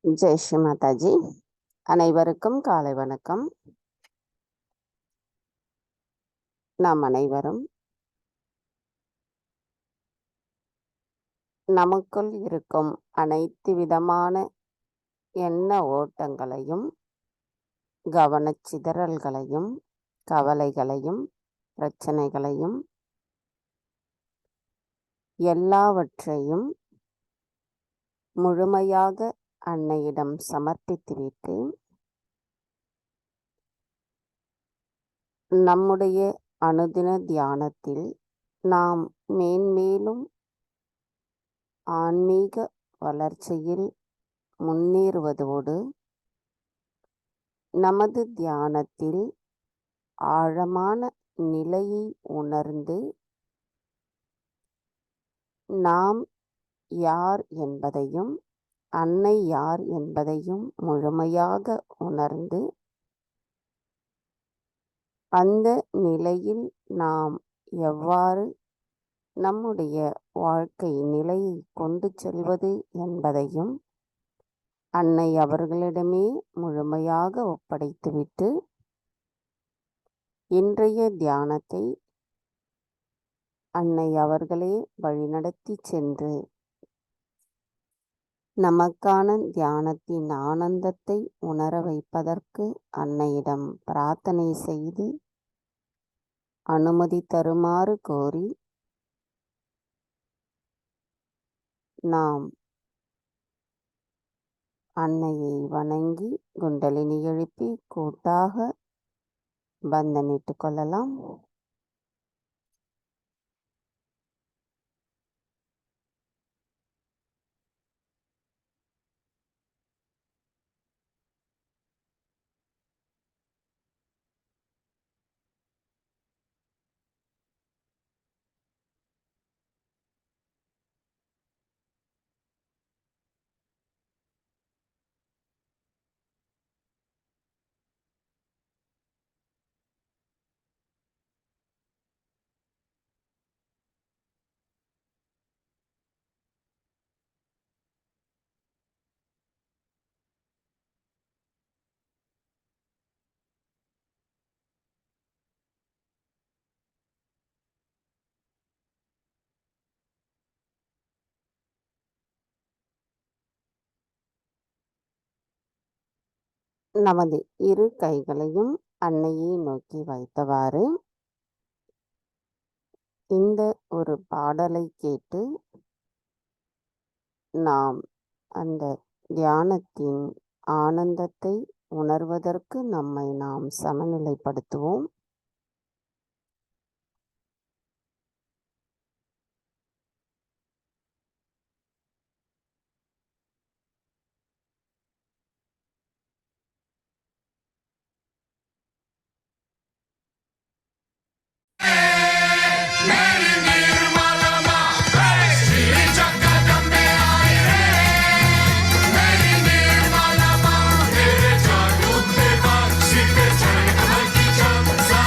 ஜெய் ஸ்ரீ மாதாஜி. அனைவருக்கும் காலை வணக்கம். நாம் அனைவரும் நமக்குள் இருக்கும் அனைத்து விதமான எண்ண ஓட்டங்களையும், கவனச்சிதறல்களையும், கவலைகளையும், பிரச்சனைகளையும் எல்லாவற்றையும் முழுமையாக அன்னையிடம் சமர்ப்பித்துவிட்டு நம்முடைய அனுதின தியானத்தில் நாம் மேன்மேலும் ஆன்மீக வளர்ச்சியில் முன்னேறுவதோடு நமது தியானத்தில் ஆழமான நிலையை உணர்ந்து நாம் யார் என்பதையும் அன்னை யார் என்பதையும் முழுமையாக உணர்ந்து அந்த நிலையில் நாம் எவ்வாறு நம்முடைய வாழ்க்கை நிலையை கொண்டு செல்வது என்பதையும் அன்னை அவர்களிடமே முழுமையாக ஒப்படைத்துவிட்டு இன்றைய தியானத்தை அன்னை அவர்களே வழிநடத்தி சென்று நமக்கான தியானத்தின் ஆனந்தத்தை உணர வைப்பதற்கு அன்னையிடம் பிரார்த்தனை செய்து அனுமதி தருமாறு கோரி நாம் அன்னையை வணங்கி குண்டலினி எழுப்பி கூட்டாக பந்தனிட்டுக் கொள்ளலாம். நமது இரு கைகளையும் அன்னையை நோக்கி வைத்தவாறு இந்த ஒரு பாடலை கேட்டு நாம் அந்த தியானத்தின் ஆனந்தத்தை உணர்வதற்கு நம்மை நாம் சமநிலைப்படுத்துவோம். Sa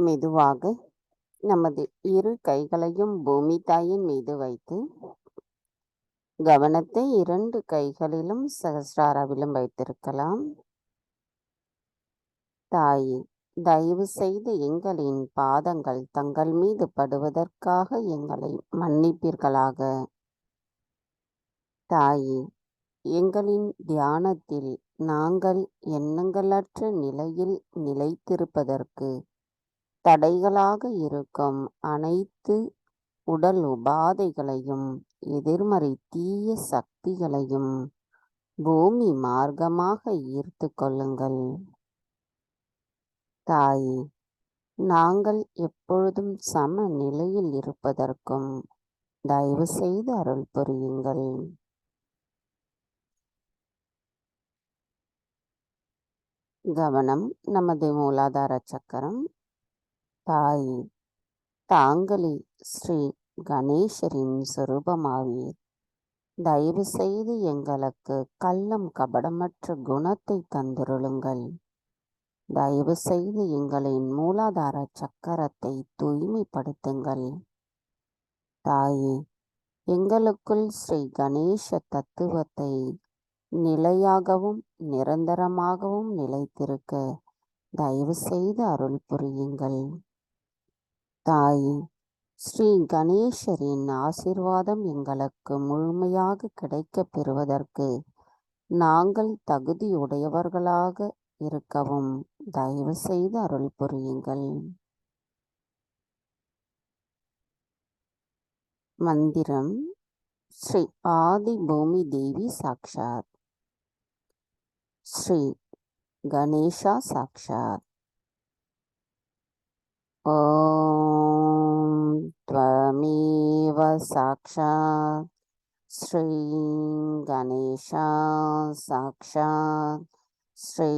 மெதுவாக நமது இரு கைகளையும் பூமி தாயின் மீது வைத்து கவனத்தை 2 கைகளிலும் சகஸ்ராராவிலும் வைத்திருக்கலாம். தாயே, தயவு செய்து எங்களின் பாதங்கள் தங்கள் மீது படுவதற்காக எங்களை மன்னிப்பீர்களாக. தாயே, எங்களின் தியானத்தில் நாங்கள் எண்ணங்களற்ற நிலையில் நிலைத்திருப்பதற்கு தடைகளாக இருக்கும் அனைத்து உடல் உபாதைகளையும் எதிர்மறை தீய சக்திகளையும் பூமி மார்க்கமாக ஈர்த்து கொள்ளுங்கள். தாயே, நாங்கள் எப்பொழுதும் சம நிலையில் இருப்பதற்கும் தயவு செய்து அருள் புரியுங்கள். கவனம் நமது மூலாதார சக்கரம். தாயே, தாங்களே ஸ்ரீ கணேசரின் சொரூபமாவீர். தயவு செய்து எங்களுக்கு கள்ளம் கபடமற்ற குணத்தை தந்துருளுங்கள். தயவு செய்து எங்களின் மூலாதார சக்கரத்தை தூய்மைப்படுத்துங்கள். தாயே, எங்களுக்குள் ஸ்ரீ கணேச தத்துவத்தை நிலையாகவும் நிரந்தரமாகவும் நிலைத்திருக்க தயவு செய்து அருள் புரியுங்கள். தாயே, ஸ்ரீ கணேசரின் ஆசீர்வாதம் எங்களுக்கு முழுமையாக கிடைக்கப் பெறுவதற்கு நாங்கள் தகுதியுடையவர்களாக இருக்கவும் தயவு செய்து அருள் புரியுங்கள். மந்திரம் ஸ்ரீ ஆதி பூமி தேவி சாக்ஷாத், ஸ்ரீ கணேஷா சாக்ஷாத். ஓம் த்வமேவ சாக்ஷாத் ஸ்ரீ கணேஷா சாக்ஷாத் ஸ்ரீ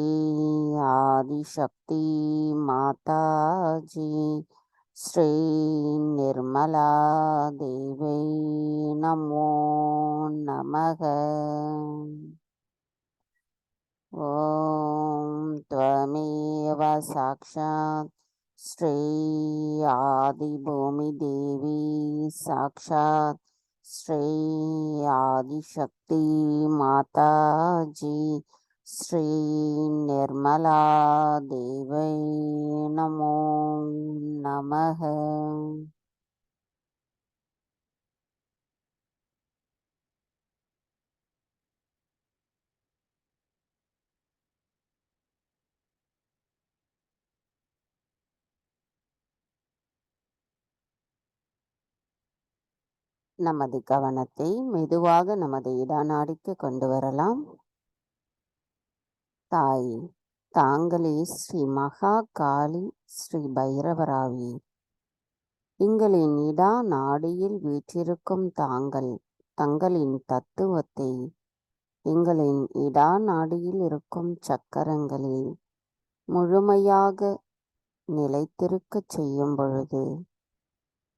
ஆதிசக்தி மாதாஜி ஸ்ரீ நிர்மலா தேவை நமோ நமக. ஓம் த்வமேவ சாக்ஷாத் ஸ்ரீ ஆதிபூமி தேவி சாக்ஷாத் ஸ்ரீ ஆதிசக்தி மாதாஜி ஸ்ரீ நிர்மலா தேவை நமோ நமக. நமது கவனத்தை மெதுவாக நமது இடநாடிக்கு கொண்டு வரலாம். தாயே, தாங்களே ஸ்ரீ மகா காளி ஸ்ரீ பைரவராவீர். எங்களின் இடா நாடியில் வீற்றிருக்கும் தங்களின் தத்துவத்தை எங்களின் இடா நாடியில் இருக்கும் சக்கரங்களில் முழுமையாக நிலைத்திருக்கச் செய்யும் பொழுது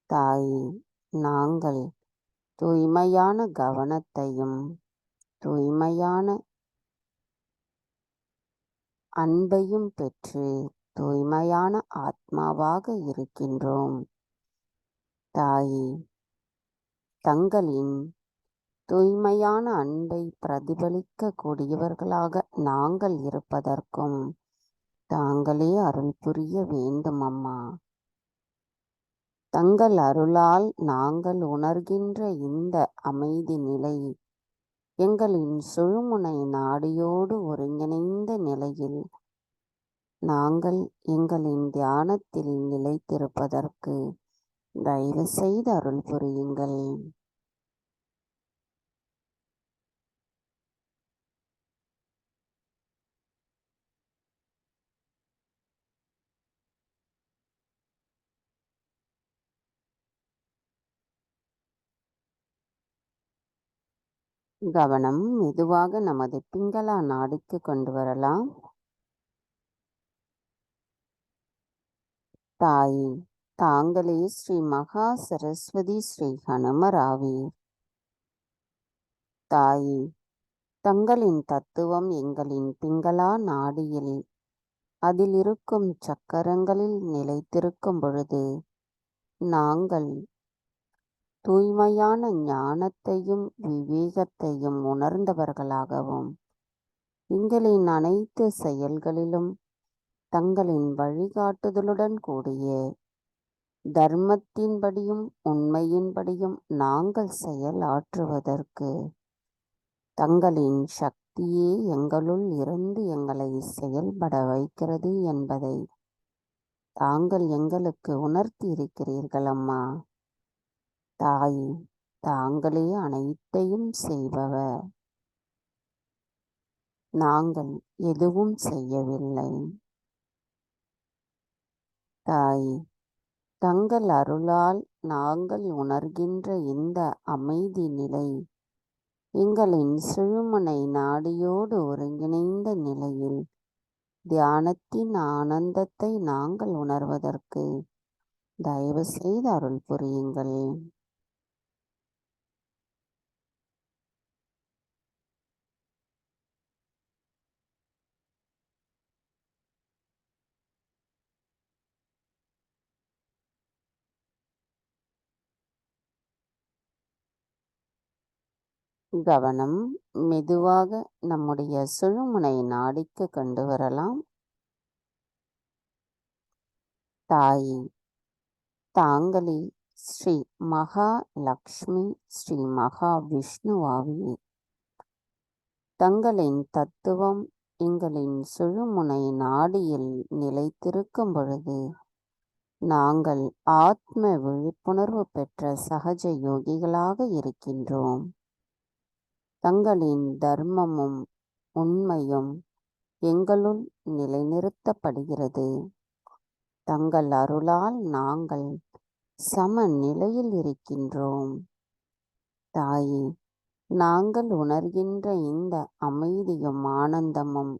தாயே, நாங்கள் தூய்மையான கவனத்தையும் தூய்மையான அன்பையும் பெற்று தூய்மையான ஆத்மாவாக இருக்கின்றோம். தாயே, தங்களின் தூய்மையான அன்பை பிரதிபலிக்க கூடியவர்களாக நாங்கள் இருப்பதற்கும் தாங்களே அருள் புரிய வேண்டும் அம்மா. தங்கள் அருளால் நாங்கள் உணர்கின்ற இந்த அமைதி நிலை எங்களின் சுழுமுனை நாடியோடு ஒருங்கிணைந்த நிலையில் நாங்கள் எங்களின் தியானத்தில் நிலைத்திருப்பதற்கு தயவு செய்து அருள் புரியுங்கள். கவனம் மெதுவாக நமது பிங்களா நாடிக்கு கொண்டு வரலாம். தாயே, தாங்களே ஸ்ரீ மகா சரஸ்வதி ஸ்ரீ ஹனுமராவீர். தாயே, தங்களின் தத்துவம் எங்களின் பிங்களா நாடியில் அதில் இருக்கும் சக்கரங்களில் நிலைத்திருக்கும் பொழுது நாங்கள் தூய்மையான ஞானத்தையும் விவேகத்தையும் உணர்ந்தவர்களாகவும் எங்களின் அனைத்து செயல்களிலும் தங்களின் வழிகாட்டுதலுடன் கூடிய தர்மத்தின்படியும் உண்மையின்படியும் நாங்கள் செயலாற்றுவதற்கு தங்களின் சக்தியே எங்களுள் இருந்து எங்களை செயல்பட வைக்கிறது என்பதை தாங்கள் எங்களுக்கு உணர்த்தி இருக்கிறீர்கள் அம்மா. தாய், தாங்களே அனைத்தையும் செய்பவர், நாங்கள் எதுவும் செய்யவில்லை. தாய், தங்கள் அருளால் நாங்கள் உணர்கின்ற இந்த அமைதி நிலை எங்களின் சிறுமுனை நாடியோடு ஒருங்கிணைந்த நிலையில் தியானத்தின் ஆனந்தத்தை நாங்கள் உணர்வதற்கு தயவு செய்து அருள் புரியுங்கள். கவனம் மெதுவாக நம்முடைய சுழுமுனை நாடிக்கு கொண்டு வரலாம். தாய், தாங்களே ஸ்ரீ மகா லக்ஷ்மி, ஸ்ரீ மகா விஷ்ணுவாகி தங்களின் தத்துவம் எங்களின் சுழுமுனை நாடியில் நிலைத்திருக்கும் பொழுது நாங்கள் ஆத்ம விழிப்புணர்வு பெற்ற சகஜ யோகிகளாக இருக்கின்றோம். தங்களின் தர்மமும் உண்மையும் எங்களுள் நிலைநிறுத்தப்படுகிறது. தங்கள் அருளால் நாங்கள் சமநிலையில் இருக்கின்றோம். தாயே, நாங்கள் உணர்கின்ற இந்த அமைதியும் ஆனந்தமும்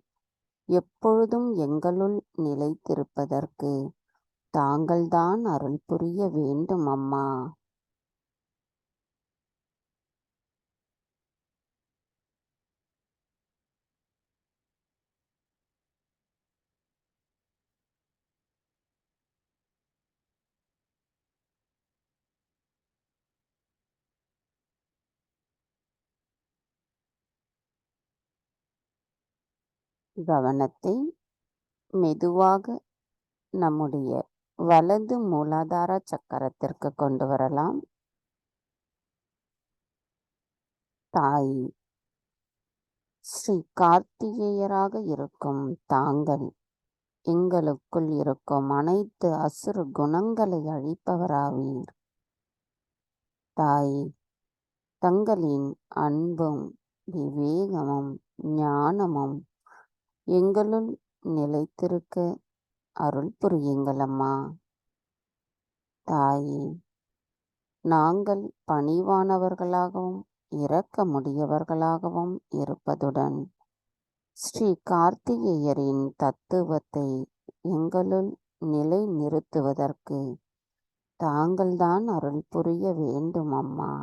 எப்பொழுதும் எங்களுள் நிலைத்திருப்பதற்கு தாங்கள்தான் அருள் புரிய வேண்டும் அம்மா. கவனத்தை மெதுவாக நம்முடைய வலது மூலாதார சக்கரத்திற்கு கொண்டு வரலாம். தாய், ஸ்ரீ கார்த்திகேயராக இருக்கும் தாங்கள் எங்களுக்குள் இருக்கும் அனைத்து அசுர குணங்களை அழிப்பவராவீர். தாய், தங்களின் அன்பும் விவேகமும் ஞானமும் எங்களுள் நிலைத்திருக்க அருள் புரியுங்கள் அம்மா. தாயே, நாங்கள் பணிவானவர்களாகவும் இரக்கமுடையவர்களாகவும் இருப்பதுடன் ஸ்ரீ கார்த்திகேயரின் தத்துவத்தை எங்களுள் நிலை நிறுத்துவதற்கு தாங்கள்தான் அருள் புரிய வேண்டும் அம்மா.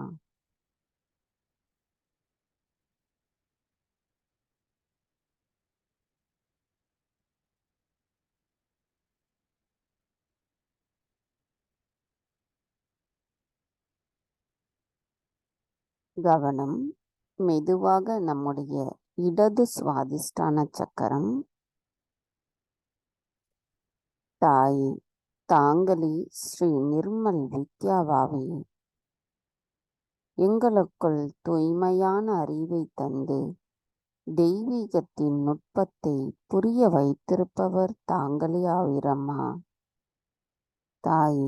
கவனம் மெதுவாக நம்முடைய இடது சுவாதிஷ்டான சக்கரம். தாய், தாங்களே ஸ்ரீ நிர்மல் வித்யாவாவே எங்களுக்குள் தூய்மையான அறிவை தந்து தெய்வீகத்தின் நுட்பத்தை புரிய வைத்திருப்பவர் தாங்களே ஆவீரம்மா. தாய்,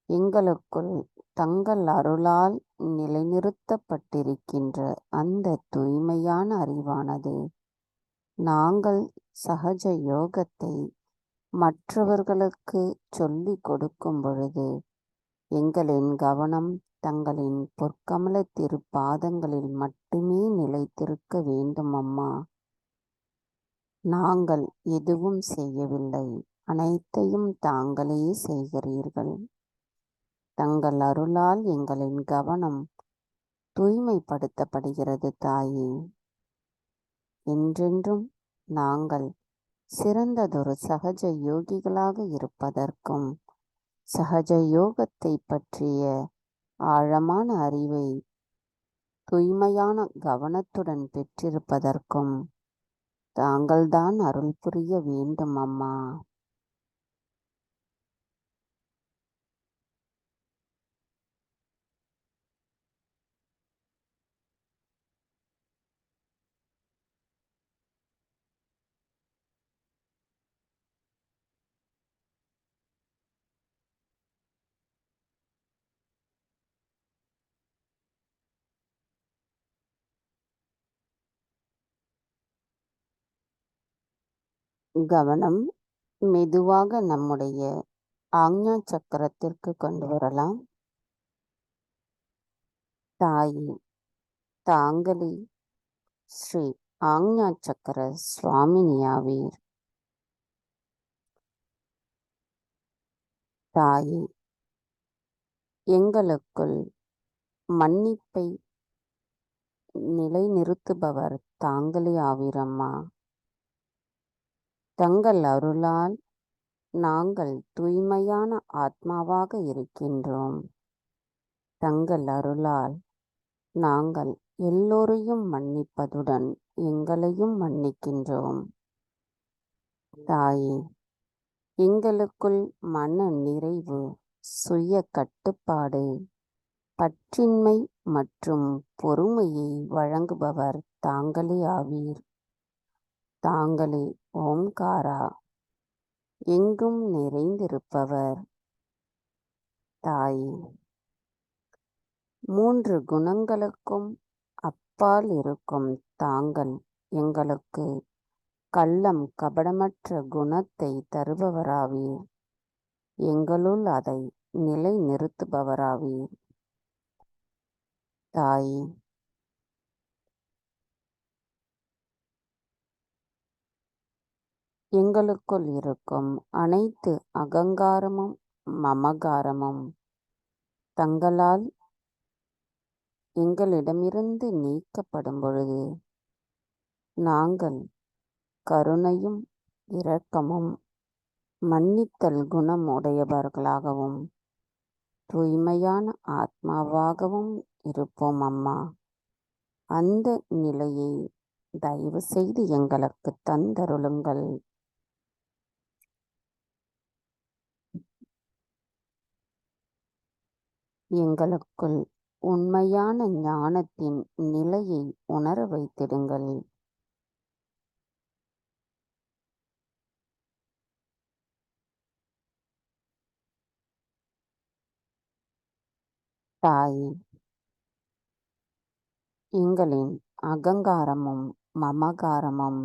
எங்களுக்குள் தங்கள் அருளால் நிலைநிறுத்தப்பட்டிருக்கின்ற அந்த தூய்மையான அறிவானது நாங்கள் சகஜ யோகத்தை மற்றவர்களுக்கு சொல்லிக் கொடுக்கும் பொழுது எங்களின் கவனம் தங்களின் பொற்கமல திருப்பாதங்களில் மட்டுமே நிலைத்திருக்க வேண்டும் அம்மா. நாங்கள் எதுவும் செய்யவில்லை, அனைத்தையும் தாங்களே செய்கிறீர்கள். தங்கள் அருளால் எங்களின் கவனம் தூய்மைப்படுத்தப்படுகிறது தாயே. என்றென்றும் நாங்கள் சிறந்ததொரு சகஜ யோகிகளாக இருப்பதற்கும், சகஜ யோகத்தை பற்றிய ஆழமான அறிவை தூய்மையான கவனத்துடன் பெற்றிருப்பதற்கும் தாங்கள்தான் அருள் புரிய வேண்டும் அம்மா. கவனம் மெதுவாக நம்முடைய ஆக்ஞா சக்கரத்திற்கு கொண்டு வரலாம். தாயே, தாங்களே ஸ்ரீ ஆக்ஞா சக்கர சுவாமினியாவீர். தாயே, எங்களுக்குள் மன்னிப்பை நிலைநிறுத்துபவர் தாங்களே ஆவீரம்மா. தங்கள் அருளால் நாங்கள் தூய்மையான ஆத்மாவாக இருக்கின்றோம். தங்கள் அருளால் நாங்கள் எல்லோரையும் மன்னிப்பதுடன் எங்களையும் மன்னிக்கின்றோம். தாயே, எங்களுக்குள் மன நிறைவு, சுய கட்டுப்பாடு, பற்றின்மை மற்றும் பொறுமையை வழங்குபவர் தாங்களே ஆவீர். தாங்களே ஓம்காரா, எங்கும் நிறைந்திருப்பவர். தாயே, 3 குணங்களுக்கும் அப்பால் இருக்கும் தாங்கள் எங்களுக்கு கள்ளம் கபடமற்ற குணத்தை தருபவராவீர். எங்களுள் அதை நிலை நிறுத்துபவராவீர். தாயே, எங்களுக்குள் இருக்கும் அனைத்து அகங்காரமும் மமகாரமும் தங்களால் எங்களிடமிருந்து நீக்கப்படும் பொழுது நாங்கள் கருணையும் இரக்கமும் மன்னித்தல் குணம் உடையவர்களாகவும் தூய்மையான ஆத்மாவாகவும் இருப்போம் அம்மா. அந்த நிலையை தயவு செய்து எங்களுக்கு தந்தருளுங்கள். எங்களுக்குள் உண்மையான ஞானத்தின் நிலையை உணர வைத்திடுங்கள். தாயே, எங்களின் அகங்காரமும் மமகாரமும்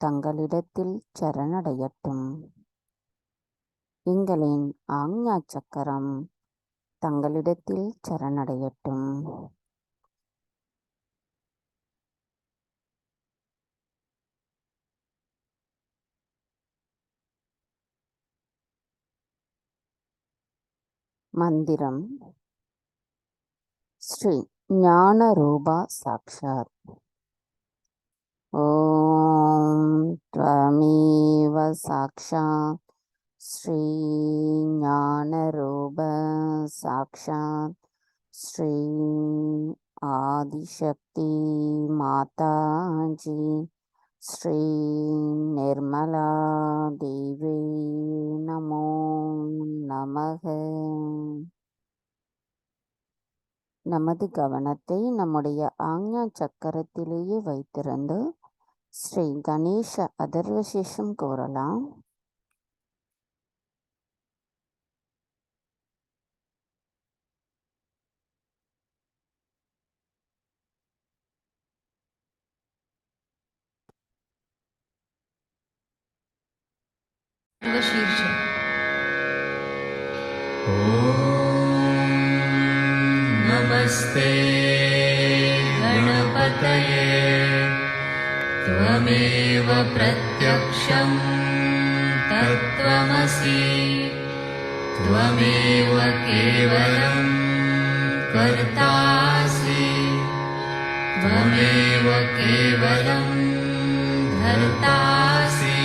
தங்களிடத்தில் சரணடையட்டும். எங்களின் ஆக்ஞா சக்கரம் தங்களிடத்தில் சரணடையட்டும். மந்திரம் ஸ்ரீ ஞான ரூபா சாக்ஷாத். ஓம் த்வமேவ சாக்ஷாத் ஸ்ரீ ஞான ரூப சாக்ஷாத் ஸ்ரீ ஆதிசக்தி மாதாஜி ஸ்ரீ நிர்மலா தேவி நமோ நமக. நமது கவனத்தை நம்முடைய ஆக்ஞா சக்கரத்திலேயே வைத்திருந்து ஸ்ரீ கணேச அதர்வசேஷம் கூறலாம். नमस्ते गणपतये त्वमेव प्रत्यक्षं तत्त्वमसि त्वमेव केवलं कर्तासि त्वमेव केवलं धर्तासि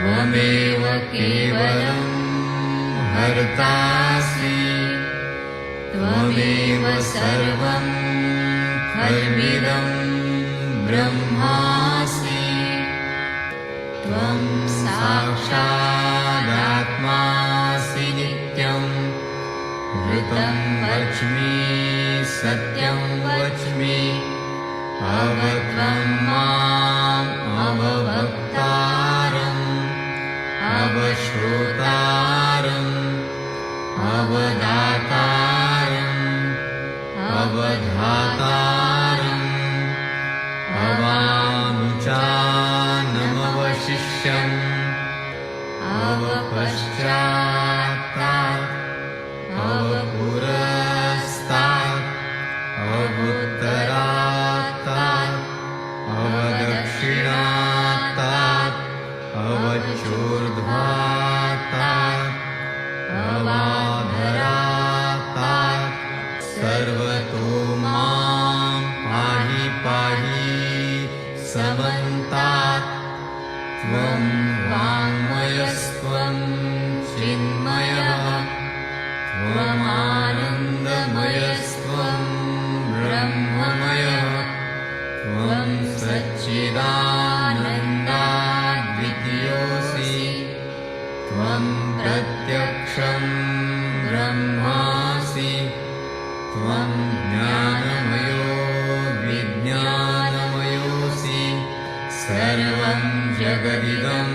त्वमेव केवलं हर्तासि त्वमेव सर्वं खल्विदं ब्रह्मासि त्वं साक्षादात्मासि नित्यं ऋतं वच्मि सत्यं वच्मि अवत्वं माम् अववक्तारम् अवश्रोतारम् अवदातारम् अवधातारम् अवानुचानमवशिष्यम् अवपश्चात्तात् अवपुरस्तात् अवुत्तरात्तात् अवदक्षिणात्तात् अवचोर्ध्वात्तात् अवाधरात्तात् सर्वतो मां पाहि पाहि समन्तात् त्वं वाङ्मयस्त्वं चिन्मयः त्वमानन्दमयस्त्वं ब्रह्ममयः त्वं सच्चिदानन्दाद्वितीयोऽसि त्वं प्रत्यक्षं ब्रह्मासि त्वं ज्ञानमयो विज्ञानमयोऽसि सर्वं जगदिदं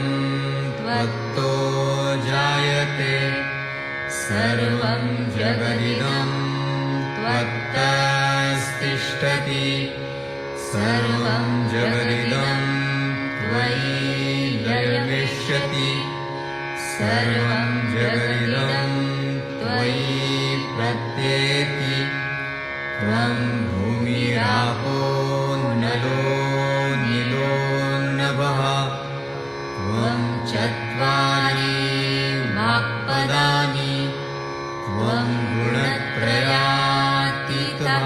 त्वत्तो जायते सर्वं जगदिदं त्वत्तस्तिष्ठति सर्वं जगदिदं त्वयि लयमिष्यति सर्वं जगदिदं त्वयि प्रत्येति त्वं भूमिरापो नलो नीलो नभः त्वं चत्वारि वाक्पदानि त्वं गुणत्रयातीतः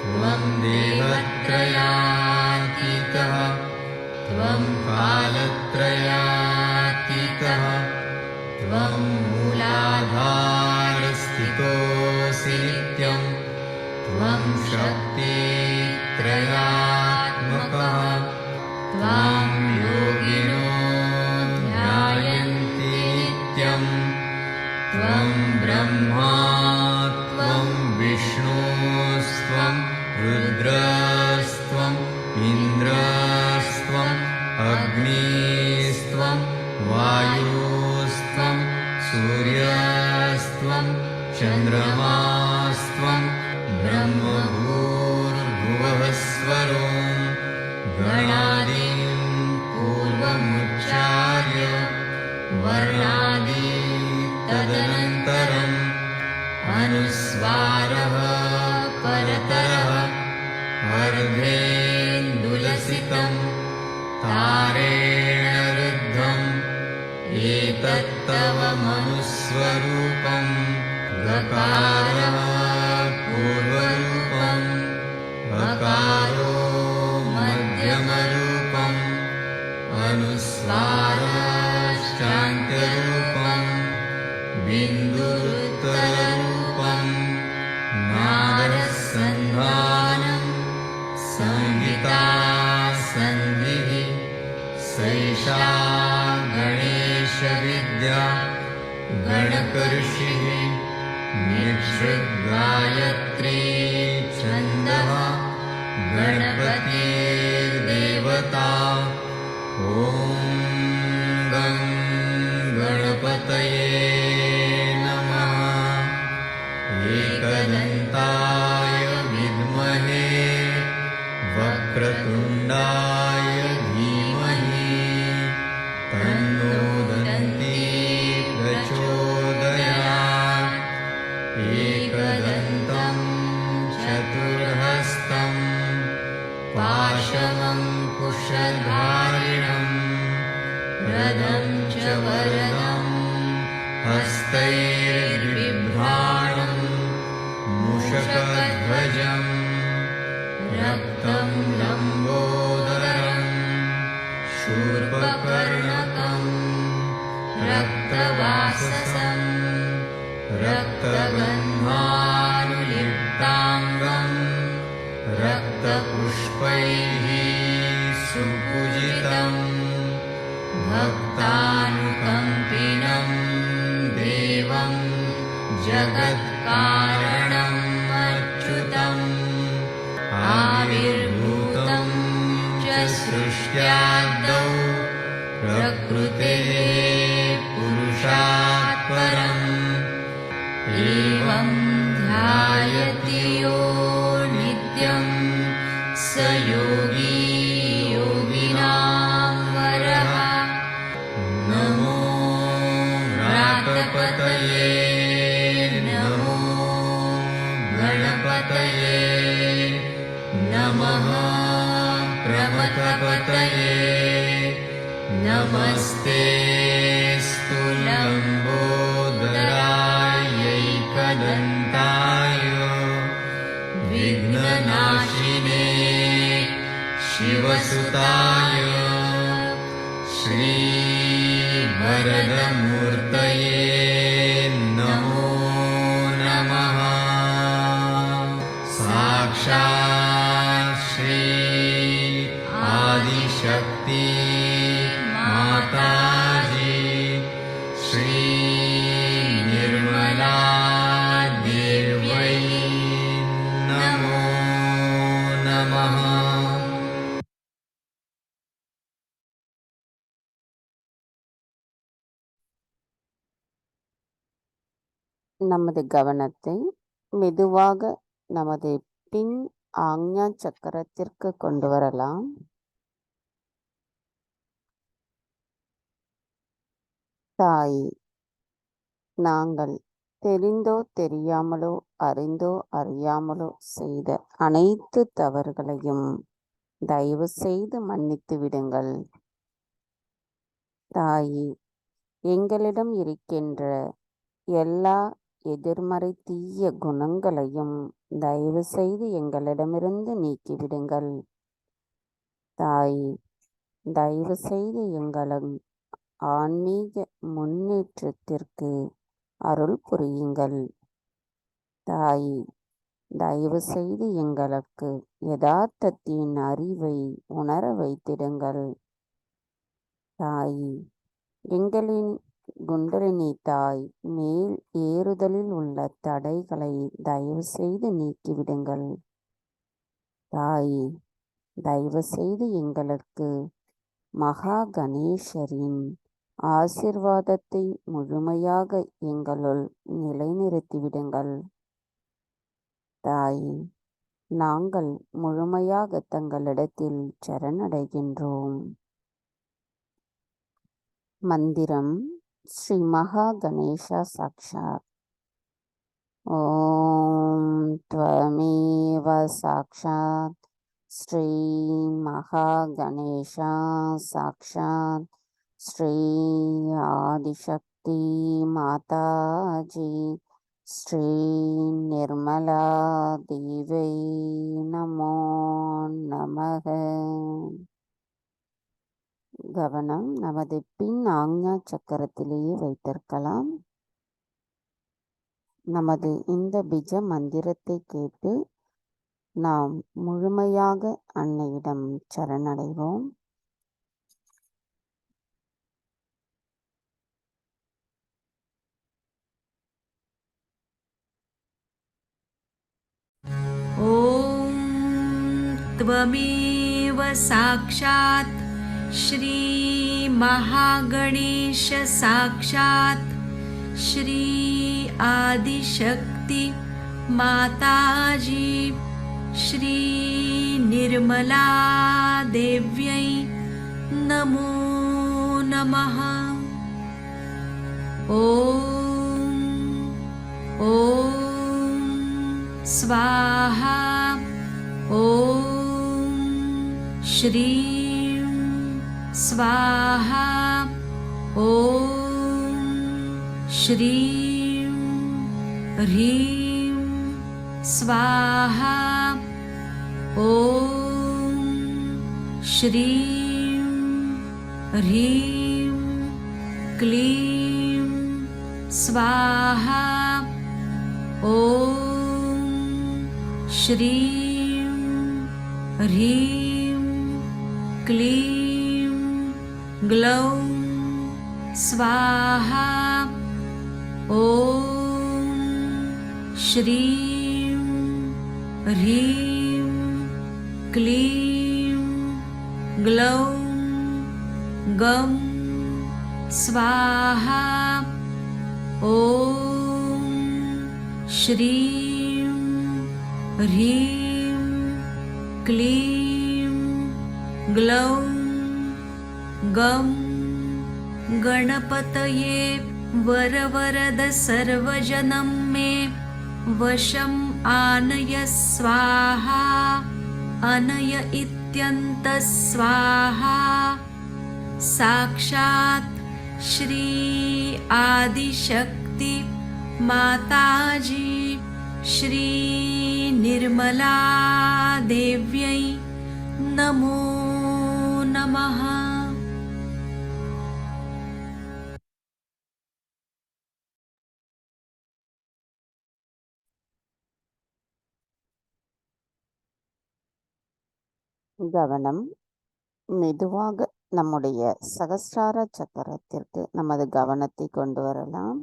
त्वं देवत्रयातीतः त्वं कालत्रयातीतः त्वं मूलाधारस्थितोऽसि नित्यं त्वं शक्तित्रयात्मकः त्वां योगिनो ध्यायन्ति नित्यं त्वं ब्रह्मा त्वं विष्णुस्त्वं रुद्रस्त्वम् इन्द्रस्त्वम् अग्निस्त्वं वायुस्त्वं सूर्यस्त्वं चन्द्रमास्त्वं ब्रह्मभूर्भुवःस्वरो गणादीन् पूर्वमुच्चार्य वर्णादि तदनन्तरम् अनुस्वारः परतरः अर्धेन्दुलसितं तारेण रुद्धम् एतत्तव मनुस्वरूपं गकारः पूर्वरूपम् अकारो मध्यमरूपम् अनुस्वारश्चान्त्यरूपम् बिन्दुरुत्तररूपम् नादसन्धानम् संहिता सन्धिः सैषा गणेशविद्या गणकऋषिः निःसृद्गायत्री छन्दः गणपतिर्देवता ॐ गं गणपतये नमः एकदन्ताय विद्महे वक्रतुण्डाय धीमहि तन्नो दन्ती प्रचोदयात् एकदन्तं चतुर्हस्तं पाशमङ्कुशधारिणं रदं च वरदं हस्तैर्बिभ्राणं मूषकध्वजं रक्तं लम्बोदरं शूर्पकर्णकम् रक्तगन्धानुलिप्ताङ्गं रक्तपुष्पैः सुपूजितं भक्तानुकम्पिनं देवं जगत्कारणम् अच्युतम् आविर्भूतं च सृष्ट्यादौ प्रकृतेः पुरुषात् परम् एवं ध्यायति यो नित्यं स योगी योगिनां वरः। नमो व्रातपतये नमो गणपतये नमः प्रमथपतये नमस्ते स्तुलम्बोदरायैकदन्ताय विघ्ननाशिने शिवसुताय श्रीवरदमूर्तये नमो नमः। साक्षात् श्री आदिशक्ति माताजी श्री निर्मला देव्यै नमो नमः। நமது கவனத்தை மெதுவாக நமது பின் ஆக்ஞா சக்கரத்திற்கு கொண்டு வரலாம். தாய், நாங்கள் தெரிந்தோ தெரியாமலோ அறிந்தோ அறியாமலோ செய்த அனைத்து தவறுகளையும் தயவு செய்து மன்னித்து விடுங்கள். தாயி, எங்களிடம் இருக்கின்ற எல்லா எதிர்மறை தீய குணங்களையும் தயவு செய்து எங்களிடமிருந்து நீக்கிவிடுங்கள். தாய், தயவு செய்து எங்களின் ஆன்மீக முன்னேற்றத்திற்கு அருள் புரியுங்கள். தாய், தயவு செய்து எங்களுக்கு யதார்த்தத்தின் அறிவை உணர வைத்திடுங்கள். தாய், எங்களின் குண்டலினி தாய் மேல் ஏறுதலில் உள்ள தடைகளை தயவு செய்து நீக்கிவிடுங்கள். தாய், தயவு செய்து எங்களுக்கு மகா கணேசரின் ஆசிர்வாதத்தை முழுமையாக எங்களுள் நிலைநிறுத்திவிடுங்கள். தாய், நாங்கள் முழுமையாக தங்களிடத்தில் சரணடைகின்றோம். மந்திரம் ஸ்ரீ மகா கணேசா சாக்ஷாத். ஓம் த்வமேவ சாக்ஷாத் ஸ்ரீ மகா கணேசா சாக்ஷாத் ஸ்ரீ ஆதிசக்தி மாதாஜி ஸ்ரீ நிர்மலா தேவை நமோ நமக. கவனம் நமது பின் ஆக்ஞா சக்கரத்திலேயே வைத்திருக்கலாம். நமது இந்த பிஜ மந்திரத்தை கேட்டு நாம் முழுமையாக அன்னையிடம் சரணடைவோம். ॐ त्वमेव साक्षात् श्री महागणेश साक्षात् श्री आदिशक्ति माताजी श्री निर्मला देव्यै नमो नमः। ॐ स्वाहा। ॐ श्रीं स्वाहा। ॐ श्रीं ह्रीं स्वाहा। ॐ श्रीं ह्रीं क्लीं स्वाहा। ॐ श्रीं ह्रीं क्लीं ग्लौं स्वाहा। ॐ श्रीं ह्रीं क्लीं ग्लौं गं स्वाहा। ॐ श्रीं ह्रीं क्लीं ग्लौं गं गणपतये वरवरद सर्वजनं मे वशम् आनय स्वाहा। अनय इत्यन्तः स्वाहा। साक्षात् श्री आदिशक्ति माताजी श्री निर्मला देव्यै नमो नमः। கவனம் மெதுவாக நம்முடைய சகஸ்ரார சக்கரத்திற்கு நமது கவனத்தை கொண்டு வரலாம்.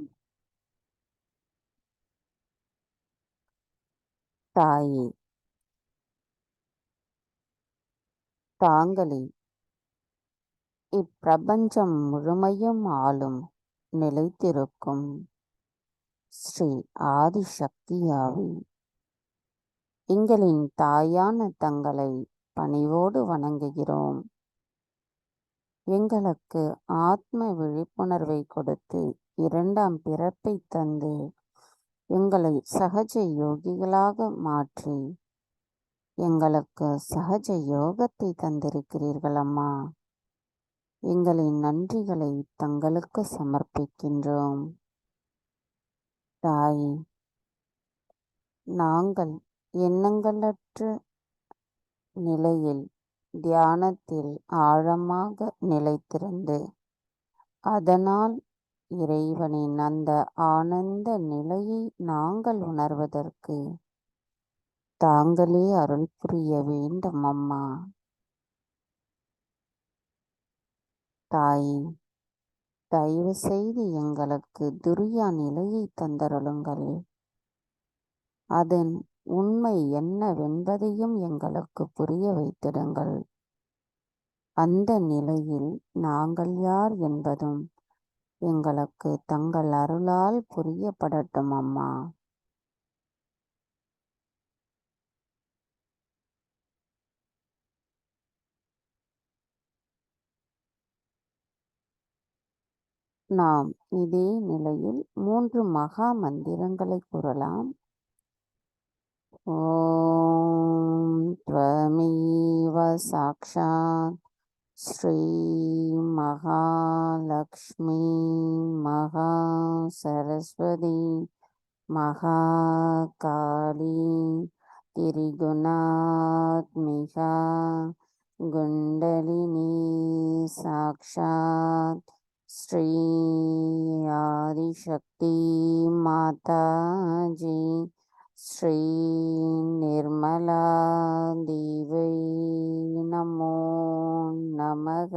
தாயே, தாங்களே இப்பிரபஞ்சம் முழுமையும் ஆளும் நிலைத்திருக்கும் ஸ்ரீ ஆதிசக்தியாவே, எங்களின் தாயான தங்களை பணிவோடு வணங்குகிறோம். எங்களுக்கு ஆத்ம விழிப்புணர்வை கொடுத்து இரண்டாம் பிறப்பை தந்து எங்களை சகஜ யோகிகளாக மாற்றி எங்களுக்கு சகஜ யோகத்தை தந்திருக்கிறீர்கள் அம்மா. எங்களின் நன்றிகளை தங்களுக்கு சமர்ப்பிக்கின்றோம். தாயே, நாங்கள் எண்ணங்களற்ற நிலையில் தியானத்தில் ஆழமாக நிலைத்திருந்து அதனால் இறைவனின் அந்த ஆனந்த நிலையை நாங்கள் உணர்வதற்கு தாங்களே அருள் புரிய வேண்டும் அம்மா. தாயே, தயவு செய்து எங்களுக்கு துரியா நிலையை தந்தருளுங்கள். அதன் உண்மை என்னவென்பதையும் எங்களுக்கு புரிய வைத்திடுங்கள். அந்த நிலையில் நாங்கள் யார் என்பதும் எங்களுக்கு தங்கள் அருளால் புரியப்படட்டும் அம்மா. நாம் இதே நிலையில் 3 மகா மந்திரங்களை கூறலாம். ஓம் த்வமேவ சாக்ஷாத் ஸ்ரீ மகாலக்ஷ்மி மகா சரஸ்வதி மகாகாளி திரிகுணாத்மிகா குண்டலினி சாக்ஷாத் ஸ்ரீ ஆதிசக்தி மாதாஜி ஸ்ரீ நிர்மலா தேவை நமோ நமக.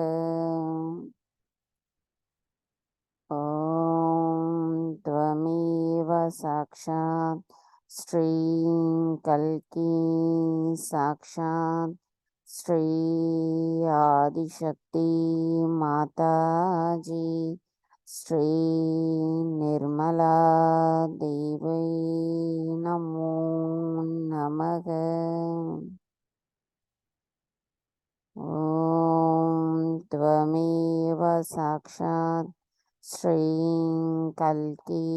ஓம் த்வமேவ சாக்ஷாத் ஸ்ரீ கல்கி சாக்ஷாத் ஸ்ரீ ஆதிசக்தி மாதாஜி ஸ்ரீ நிர்மலா தேவை நமோ நமக. ஓம் த்வமேவ சாக்ஷாத் ஸ்ரீ கல்கி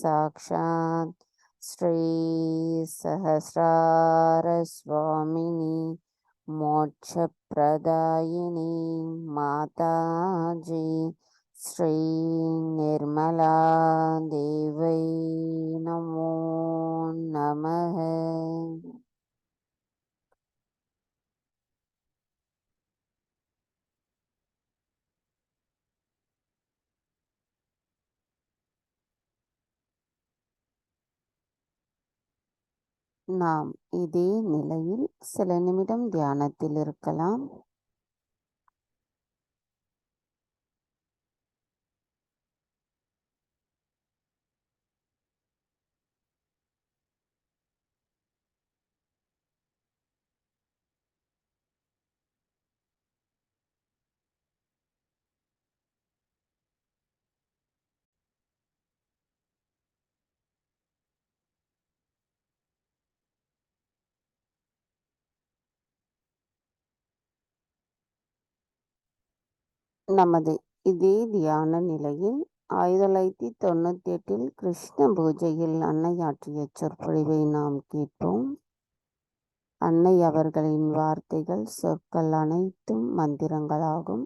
சாக்ஷாத் ஸ்ரீ சஹஸ்ரார ஸ்வாமினி மோட்சப்ரதாயினி மாதாஜி ஸ்ரீ நிர்மலா தேவை நமோ நமக. நாம் இதே நிலையில் சில நிமிடம் தியானத்தில் இருக்கலாம். நமது இதே தியான நிலையில் 1998 கிருஷ்ண பூஜையில் அன்னையாற்றிய சொற்பொழிவை நாம் கேட்போம். அன்னை அவர்களின் வார்த்தைகள், சொற்கள் அனைத்தும் மந்திரங்களாகும்.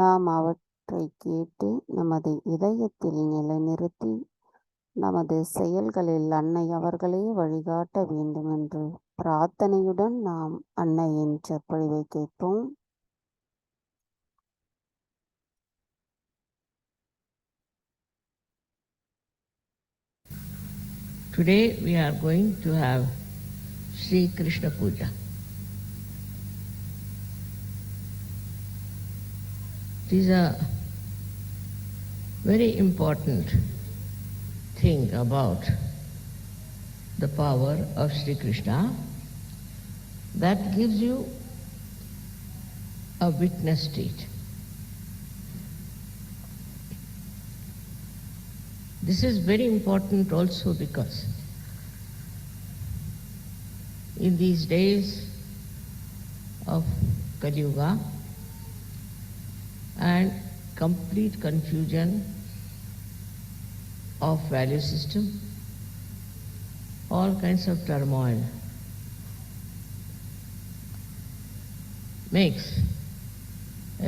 நாம் அவற்றை கேட்டு நமது இதயத்தில் நிலைநிறுத்தி நமது செயல்களில் அன்னை அவர்களே வழிகாட்ட வேண்டும் என்று பிரார்த்தனையுடன் நாம் அன்னையின் சொற்பொழிவை கேட்போம். Today we are going to have Sri Krishna Puja. It is a very important thing about the power of Sri Krishna that gives you a witness state. This is very important also because in these days of Kali Yuga and complete confusion of value system, all kinds of turmoil makes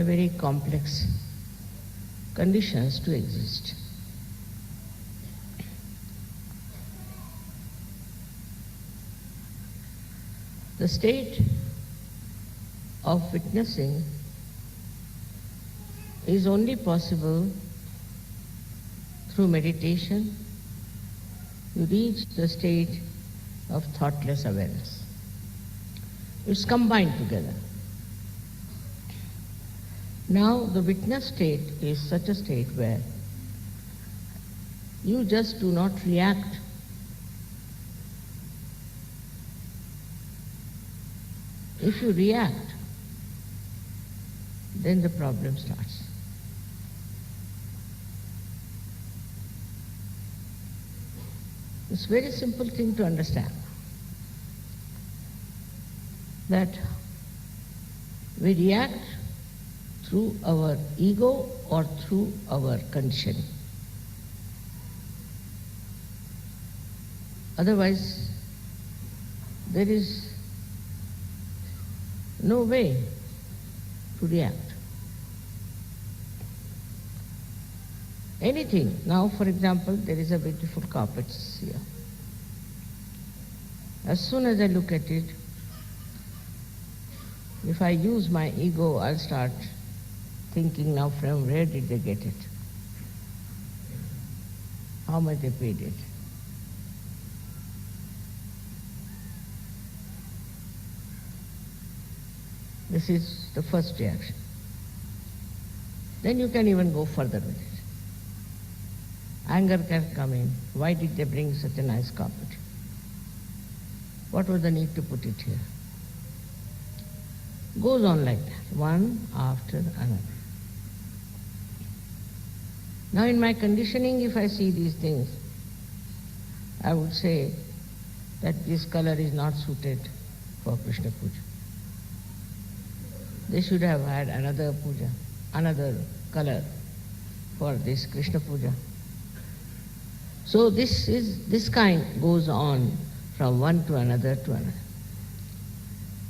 a very complex conditions to exist. The state of witnessing is only possible through meditation. You reach the state of thoughtless awareness. It's combined together. Now the witness state is such a state where you just do not react. If you react, then the problem starts. It's a very simple thing to understand that we react through our ego or through our conditioning. Otherwise, there is no way to react. Anything. Now, for example, there is a beautiful carpet here. As soon as I look at it, if I use my ego, I'll start thinking now from where did they get it? How much they paid it? This is the first reaction. Then you can even go further with it. Anger can come in. Why did they bring such a nice carpet? What was the need to put it here? Goes on like that, one after another. Now in my conditioning, if I see these things, I would say that this color is not suited for Krishna Puja. They should have had another puja, another color for this Krishna Puja. So this kind goes on from one to another to another.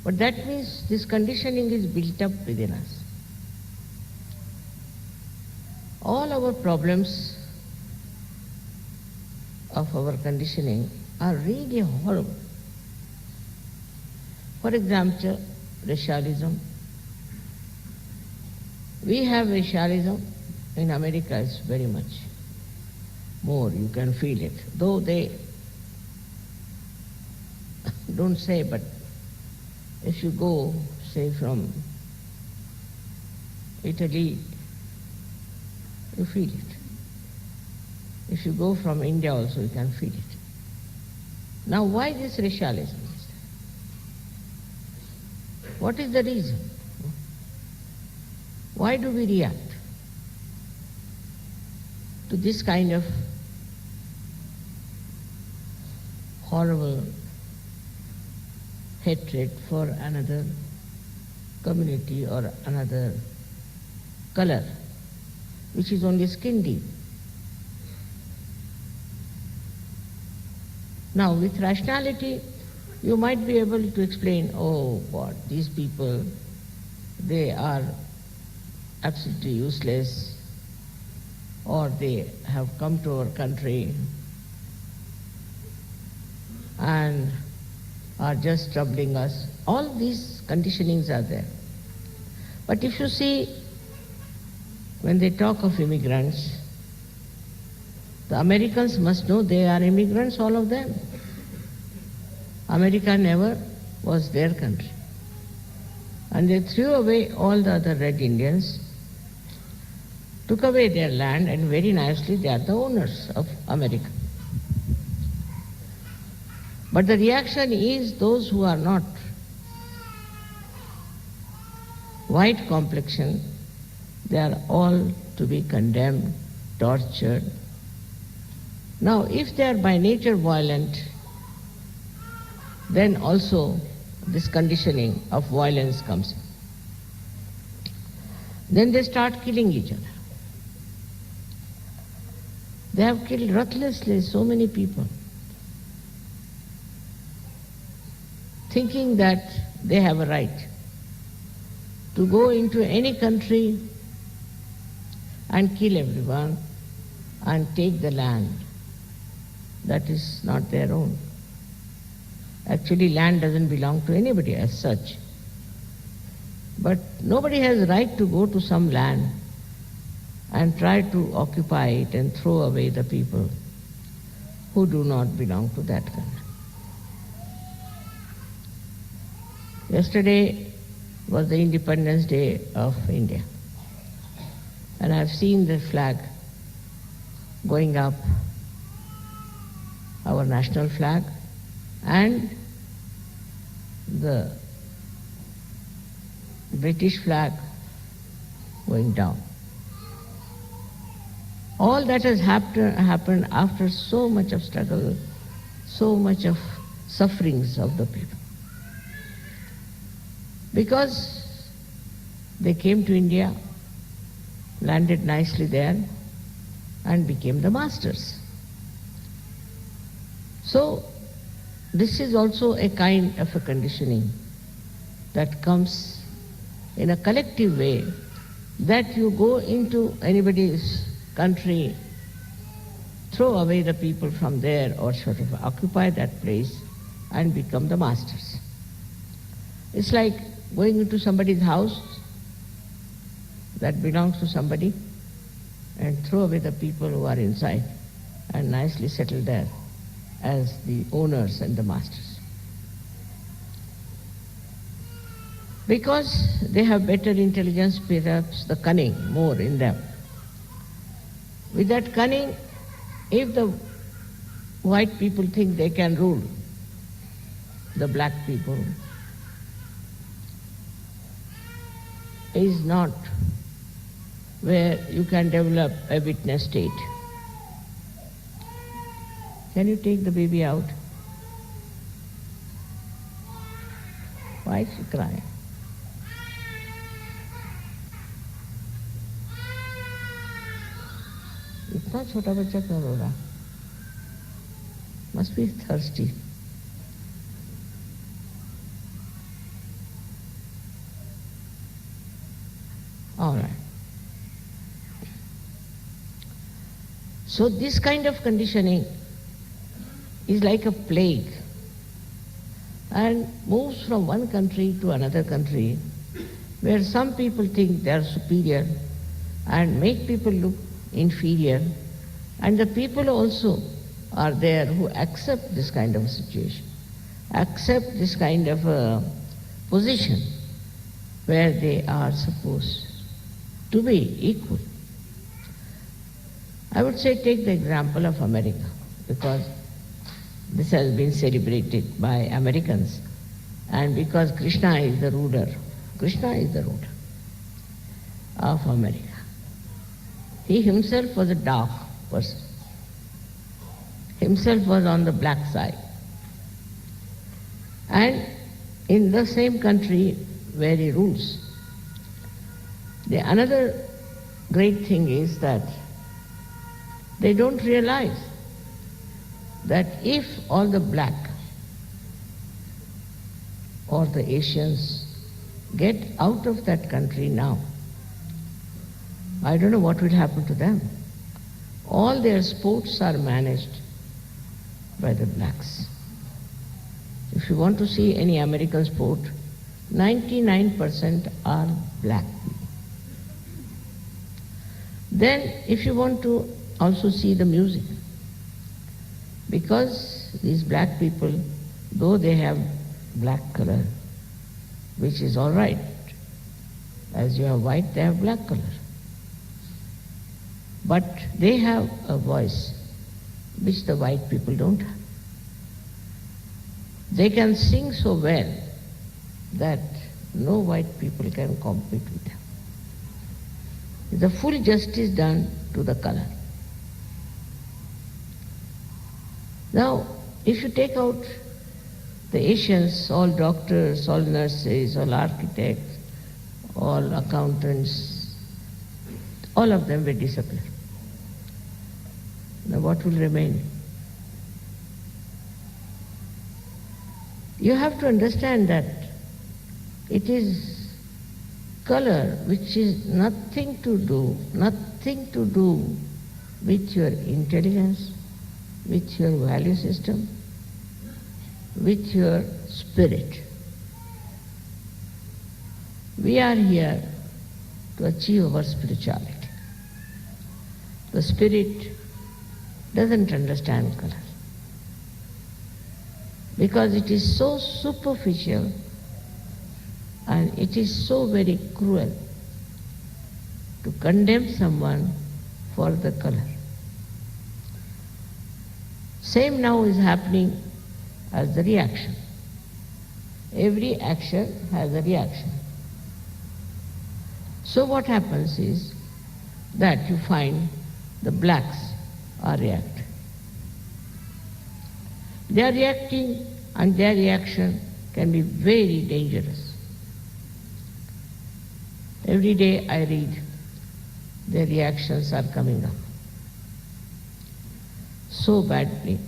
But that means this conditioning is built up within us. All our problems of our conditioning are really horrible. For example, racialism. We have racialism. In America it's very much more, you can feel it. Though they don't say, but if you go, say, from Italy, you feel it. If you go from India also, you can feel it. Now, why this racialism? What is the reason? Why do we react to this kind of horrible hatred for another community or another color, which is only skin deep? Now, with rationality, you might be able to explain, oh God, these people, they are absolutely useless, or they have come to our country and are just troubling us. All these conditionings are there. But if you see, when they talk of immigrants, the Americans must know they are immigrants, all of them. America never was their country. And they threw away all the other Red Indians, took away their land, and very nicely they are the owners of America. But the reaction is those who are not white complexion, they are all to be condemned, tortured. Now, if they are by nature violent, then also this conditioning of violence comes in. Then they start killing each other. They have killed ruthlessly so many people, thinking that they have a right to go into any country and kill everyone and take the land that is not their own. Actually, land doesn't belong to anybody as such. But nobody has a right to go to some land and try to occupy it and throw away the people who do not belong to that country. Yesterday was the Independence Day of India. And I've seen the flag going up, our national flag, and the British flag going down. All that has happened after so much of struggle, so much of sufferings of the people. Because they came to India, landed nicely there, and became the masters. So, this is also a kind of a conditioning that comes in a collective way, that you go into anybody's country, throw away the people from there, or sort of occupy that place and become the masters. It's like going into somebody's house that belongs to somebody and throw away the people who are inside and nicely settle there as the owners and the masters. Because they have better intelligence, perhaps the cunning more in them. With that cunning, if the white people think they can rule the black people, is not where you can develop a witness state. Can you take the baby out? Why is she crying? इतना छोटा बच्चा क्यों रो रहा? Must be thirsty. All right. So this kind of conditioning is like a plague and moves from one country to another country, where some people think they are superior and make people look inferior, and the people also are there who accept this kind of situation. accept this kind of a position where they are supposed to be equal. I would say take the example of America, because this has been celebrated by Americans, and because Krishna is the ruler of America. He himself was a dark person. Himself was on the black side. And in the same country where he rules, another great thing is that they don't realize that if all the black or the Asians get out of that country now, I don't know what will happen to them. All their sports are managed by the blacks. If you want to see any American sport, 99% are black people. Then if you want to also see the music, because these black people, though they have black color, which is all right, as you have white, they have black color. But they have a voice which the white people don't have. They can sing so well that no white people can compete with them. The full justice done to the color. Now, if you take out the Asians, all doctors, all nurses, all architects, all accountants, all of them will disappear. Now what will remain? You have to understand that it is color which is nothing to do with your intelligence, with your value system, with your spirit. We are here to achieve our spirituality. The spirit doesn't understand color, because it is so superficial and it is so very cruel to condemn someone for the color. Same now is happening as the reaction. Every action has a reaction. So what happens is that you find the blacks are reacting. They are reacting, and their reaction can be very dangerous. Every day I read their reactions are coming up so badly,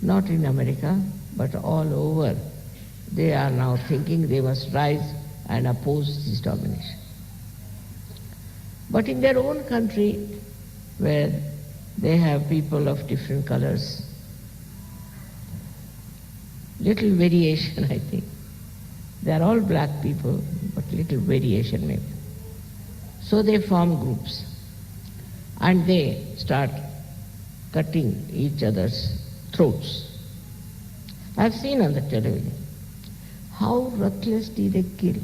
not in America, but all over. They are now thinking they must rise and oppose this domination. But in their own country, where they have people of different colors, little variation, I think. They are all black people, but little variation maybe. So they form groups, and they start cutting each other's throats. I've seen on the television how ruthlessly they kill.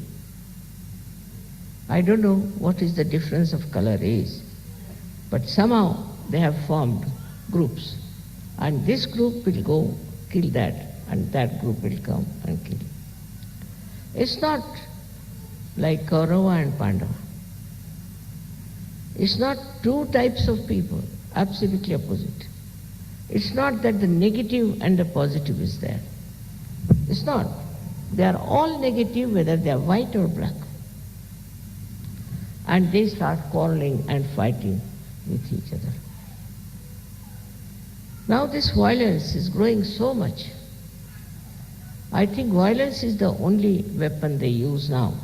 I don't know what is the difference of color is, but somehow they have formed groups, and this group will go kill that, and that group will come and kill. It's not like Kaurava and Pandava. It's not two types of people, absolutely opposite. It's not that the negative and the positive is there. It's not. They are all negative, whether they are white or black. And they start quarreling and fighting with each other. Now this violence is growing so much. I think violence is the only weapon they use now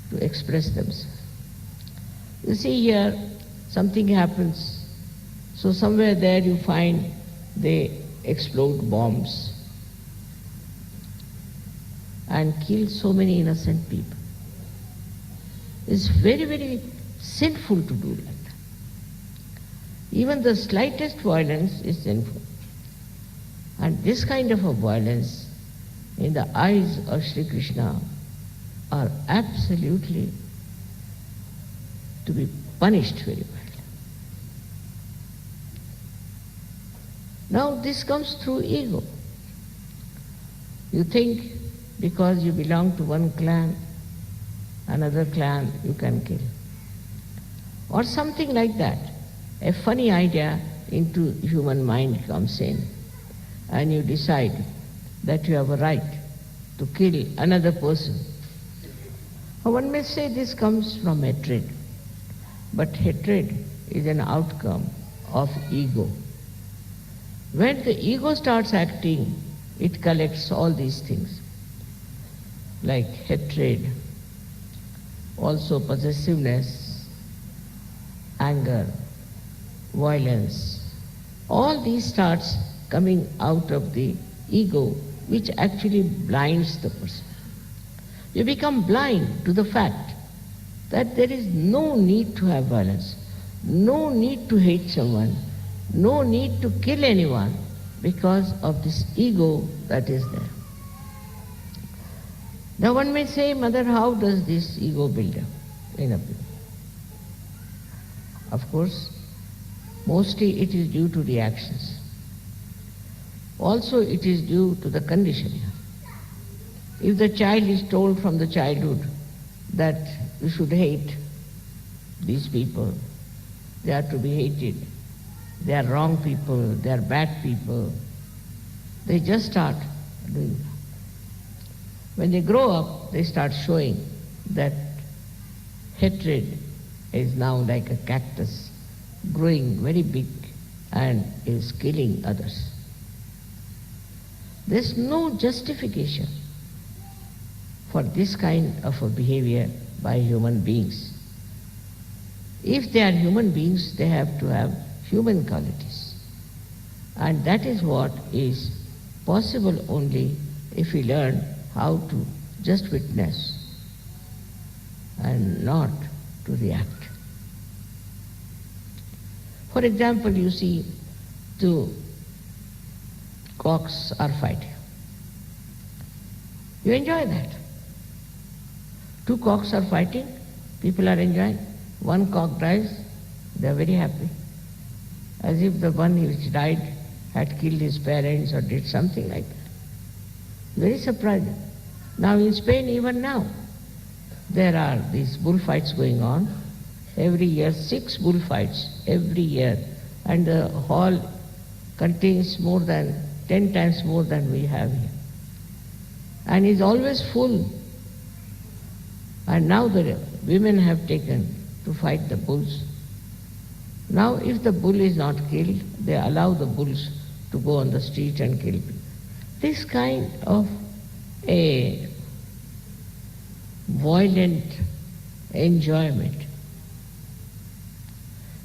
to express themselves. You see here, something happens, so somewhere there you find they explode bombs and kill so many innocent people. It's very, very sinful to do like that. Even the slightest violence is sinful. And this kind of a violence in the eyes of Sri Krishna are absolutely to be punished very well. Now this comes through ego. You think because you belong to one clan, another clan you can kill. Or something like that. A funny idea into human mind comes in, and you decide that you have a right to kill another person. One may say this comes from hatred, but hatred is an outcome of ego. When the ego starts acting, it collects all these things, like hatred, also possessiveness, anger, violence. All these starts coming out of the ego, which actually blinds the person. You become blind to the fact that there is no need to have violence, no need to hate someone, no need to kill anyone because of this ego that is there. Now one may say, Mother, how does this ego build up in a people? Of course, mostly it is due to reactions. Also it is due to the conditioning. If the child is told from the childhood that you should hate these people, they are to be hated, they are wrong people, they are bad people, they just start doing that. When they grow up, they start showing that hatred is now like a cactus, growing very big and is killing others. There's no justification for this kind of a behavior by human beings. If they are human beings, they have to have human qualities. And that is what is possible only if we learn how to just witness and not to react. For example, you see two cocks are fighting. You enjoy that. Two cocks are fighting, people are enjoying. One cock dies, they are very happy. As if the one which died had killed his parents or did something like that. Very surprising. Now in Spain, even now, there are these bullfights going on. Every year, 6 bullfights, every year. And the hall contains more than 10 times more than we have here. And is always full. And now the women have taken to fight the bulls. Now if the bull is not killed, they allow the bulls to go on the street and kill people. This kind of a violent enjoyment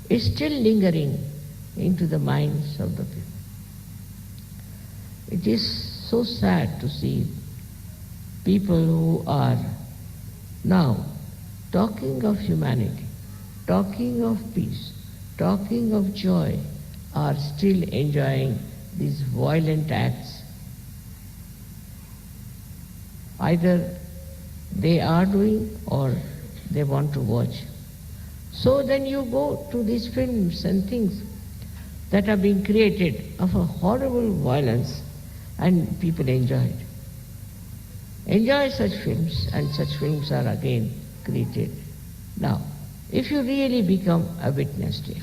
is still lingering into the minds of the people. It is so sad to see people who are now talking of humanity, talking of peace, talking of joy, are still enjoying these violent acts. Either they are doing or they want to watch. So then you go to these films and things that are being created of a horrible violence, and people enjoy it. Enjoy such films, and such films are again created. Now, if you really become a witness state,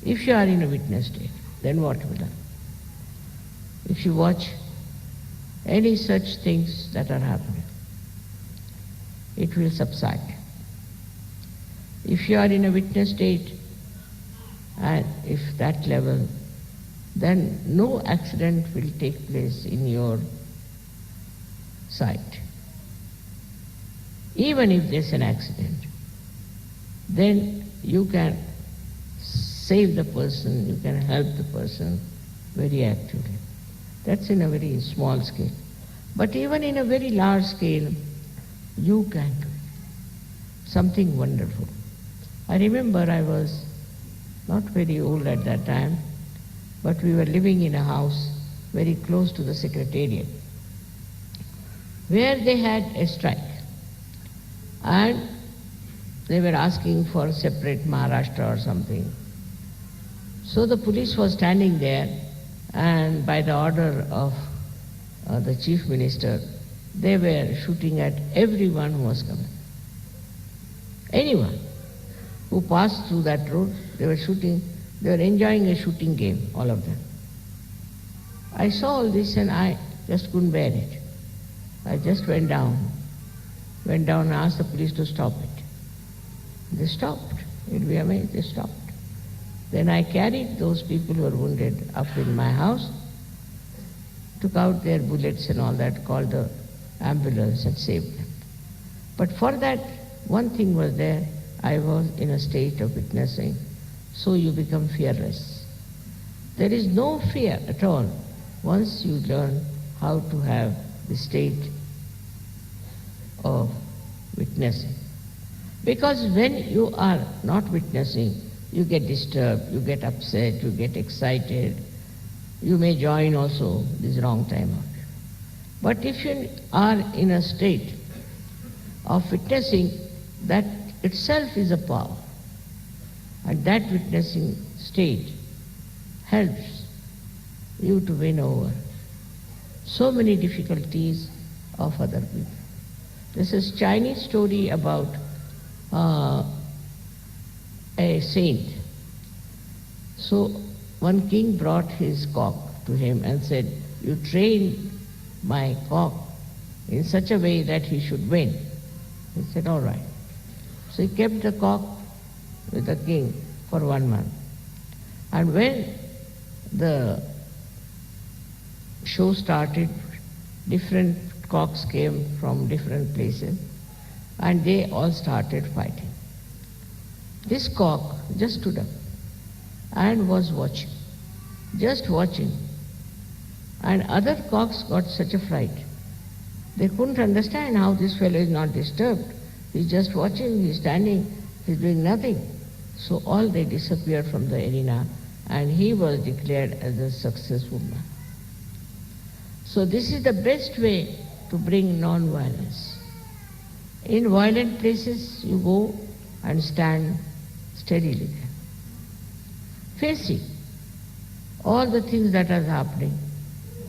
if you are in a witness state, then what will happen? If you watch any such things that are happening, it will subside. If you are in a witness state, and if that level, then no accident will take place in your sight. Even if there's an accident, then you can save the person, you can help the person very actively. That's in a very small scale. But even in a very large scale, you can do it. Something wonderful. I remember I was not very old at that time, but we were living in a house very close to the secretariat, where they had a strike. And they were asking for separate Maharashtra or something. So the police was standing there, and by the order of the chief minister, they were shooting at everyone who was coming. Anyone who passed through that road, they were shooting. They were enjoying a shooting game, all of them. I saw all this and I just couldn't bear it. I just went down and asked the police to stop it. They stopped. You'll be amazed, they stopped. Then I carried those people who were wounded up in my house, took out their bullets and all that, called the ambulance and saved them. But for that, one thing was there, I was in a state of witnessing, so you become fearless. There is no fear at all once you learn how to have the state of witnessing. Because when you are not witnessing, you get disturbed, you get upset, you get excited, you may join also this wrong time out. But if you are in a state of witnessing, that itself is a power. And that witnessing state helps you to win over so many difficulties of other people. This is Chinese story about a saint. So one king brought his cock to him and said, "You train my cock in such a way that he should win." He said, "All right." So he kept the cock with the king for 1 month. And when the show started, different cocks came from different places and they all started fighting. This cock just stood up and was watching, just watching. And other cocks got such a fright. They couldn't understand how this fellow is not disturbed. He's just watching, he's standing, he's doing nothing. So all they disappeared from the arena and he was declared as a successful man. So this is the best way to bring non-violence. In violent places, you go and stand steadily there, facing all the things that are happening.